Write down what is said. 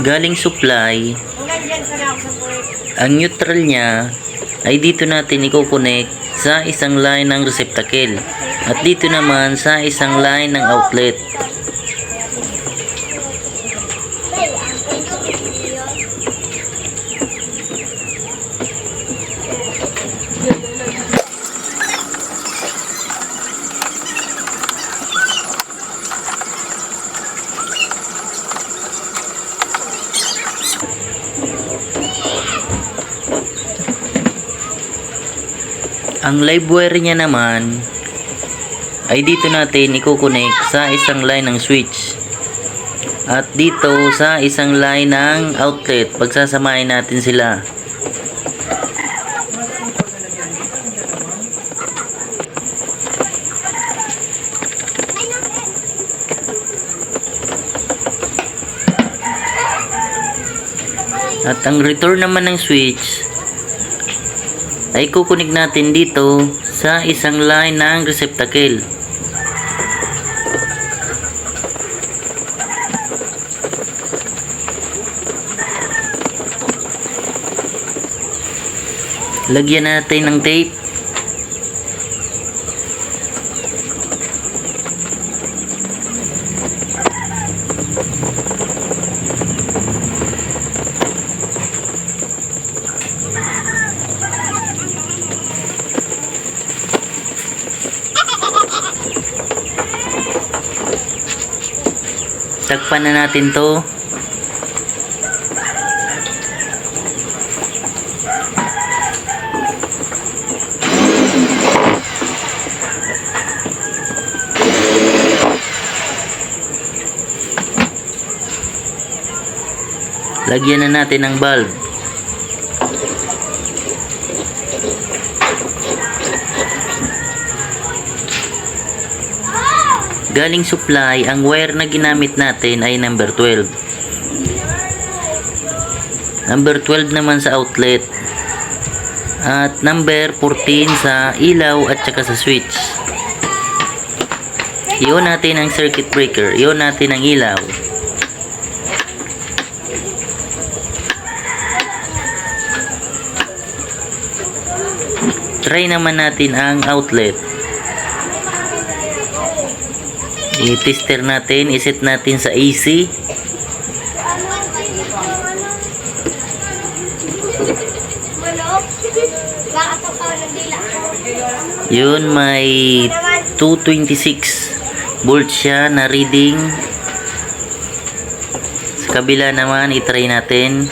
galing supply, ang neutral niya ay dito natin i-connect sa isang line ng receptacle at dito naman sa isang line ng outlet. Ang live wire niya naman ay dito natin i-connect sa isang line ng switch at dito sa isang line ng outlet. Pagsasamahin natin sila. At ang return naman ng switch ay kukunik natin dito sa isang line ng receptacle. Lagyan natin ng tape. Takpan na natin to. Lagyan na natin ng bulb. Galing supply, ang wire na ginamit natin ay number 12. Number 12 naman sa outlet. At number 14 sa ilaw at saka sa switch. I-on natin ang circuit breaker. I-on natin ang ilaw. Try naman natin ang outlet. I-tester natin, iset natin sa AC. Yun, may 226 volts siya na reading. Sa kabila naman, i-try natin.